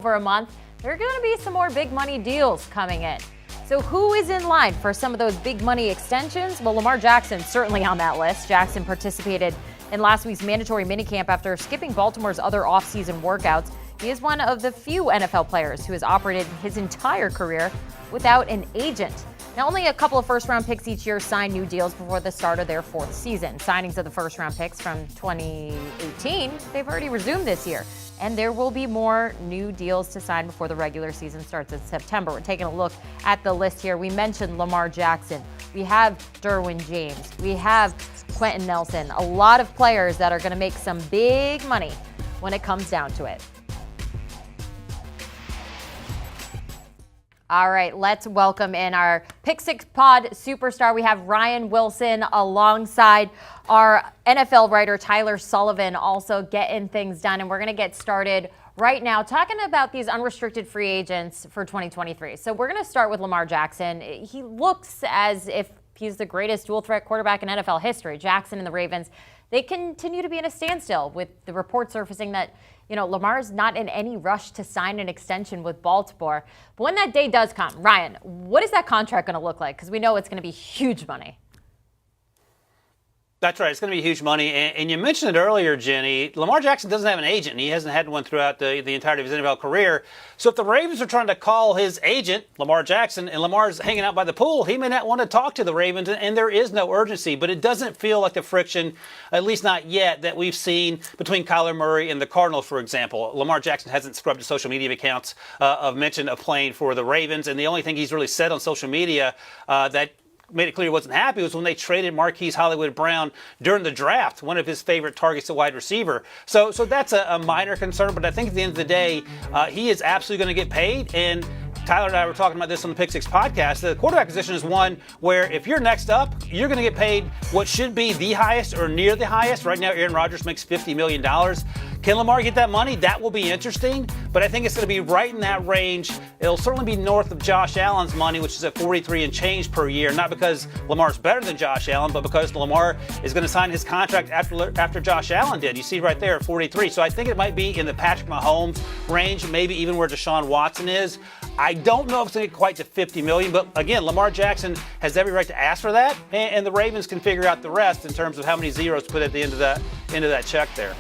over a month, there are going to be some more big money deals coming in. So who is in line for some of those big money extensions? Well, Lamar Jackson certainly on that list. Jackson participated in last week's mandatory minicamp after skipping Baltimore's other offseason workouts. He is one of the few NFL players who has operated his entire career without an agent. Now, only a couple of first-round picks each year sign new deals before the start of their fourth season. Signings of the first-round picks from 2018, they've already resumed this year. And there will be more new deals to sign before the regular season starts in September. We're taking a look at the list here. We mentioned Lamar Jackson. We have Derwin James. We have Quentin Nelson. A lot of players that are going to make some big money when it comes down to it. All right, let's welcome in our Pick Six Pod superstar. We have Ryan Wilson alongside our NFL writer Tyler Sullivan, also getting things done. And we're going to get started right now talking about these unrestricted free agents for 2023. So we're going to start with Lamar Jackson. He looks as if he's the greatest dual threat quarterback in NFL history. Jackson and the Ravens, they continue to be in a standstill with the report surfacing that, Lamar's not in any rush to sign an extension with Baltimore. But when that day does come, Ryan, what is that contract going to look like? Because we know it's going to be huge money. That's right. It's going to be huge money. And you mentioned it earlier, Jenny. Lamar Jackson doesn't have an agent. He hasn't had one throughout the entirety of his NFL career. So if the Ravens are trying to call his agent, Lamar Jackson, and Lamar's hanging out by the pool, he may not want to talk to the Ravens, and there is no urgency. But it doesn't feel like the friction, at least not yet, that we've seen between Kyler Murray and the Cardinals, for example. Lamar Jackson hasn't scrubbed his social media accounts of mention of playing for the Ravens. And the only thing he's really said on social media that made it clear he wasn't happy was when they traded Marquise Hollywood Brown during the draft, one of his favorite targets at wide receiver. So that's a minor concern, but I think at the end of the day, he is absolutely going to get paid. And Tyler and I were talking about this on the Pick Six podcast. The quarterback position is one where if you're next up, you're going to get paid what should be the highest or near the highest. Right now, Aaron Rodgers makes $50 million. Can Lamar get that money? That will be interesting, but I think it's going to be right in that range. It'll certainly be north of Josh Allen's money, which is at 43 and change per year, not because Lamar's better than Josh Allen, but because Lamar is going to sign his contract after Josh Allen did. You see right there at 43. So I think it might be in the Patrick Mahomes range, maybe even where Deshaun Watson is. I don't know if it's going to get quite to $50 million, but again, Lamar Jackson has every right to ask for that, and the Ravens can figure out the rest in terms of how many zeros to put at the end of that check there.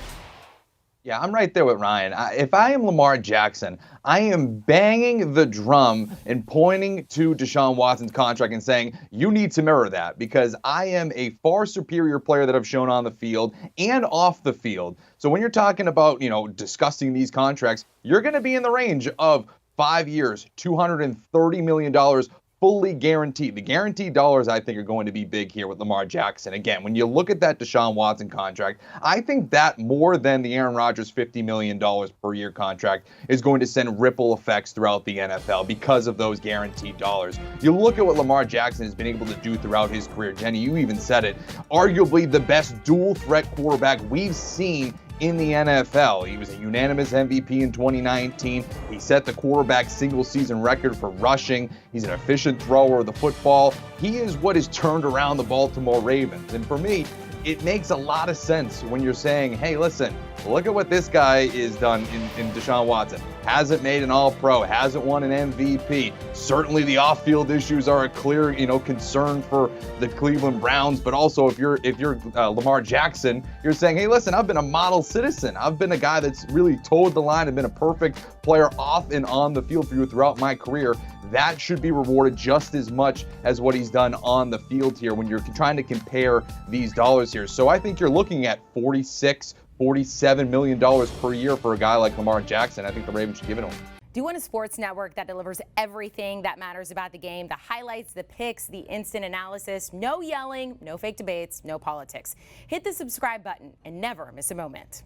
Yeah, I'm right there with Ryan. If I am Lamar Jackson, I am banging the drum and pointing to Deshaun Watson's contract and saying, you need to mirror that because I am a far superior player that I've shown on the field and off the field. So when you're talking about, discussing these contracts, you're going to be in the range of 5 years, $230 million fully guaranteed. The guaranteed dollars, I think, are going to be big here with Lamar Jackson. Again, when you look at that Deshaun Watson contract, I think that more than the Aaron Rodgers $50 million per year contract is going to send ripple effects throughout the NFL because of those guaranteed dollars. You look at what Lamar Jackson has been able to do throughout his career. Jenny, you even said it. Arguably the best dual threat quarterback we've seen in the NFL. He was a unanimous MVP in 2019. He set the quarterback single season record for rushing. He's an efficient thrower of the football. He is what has turned around the Baltimore Ravens. And for me, it makes a lot of sense when you're saying, hey, listen, look at what this guy is done in Deshaun Watson. Hasn't made an All-Pro, hasn't won an MVP. Certainly the off-field issues are a clear, concern for the Cleveland Browns. But also if you're Lamar Jackson, you're saying, hey, listen, I've been a model citizen. I've been a guy that's really toed the line and been a perfect player off and on the field for you throughout my career. That should be rewarded just as much as what he's done on the field here when you're trying to compare these dollars here. So I think you're looking at $47 million per year for a guy like Lamar Jackson. I think the Ravens should give it to him. Do you want a sports network that delivers everything that matters about the game? The highlights, the picks, the instant analysis, no yelling, no fake debates, no politics. Hit the subscribe button and never miss a moment.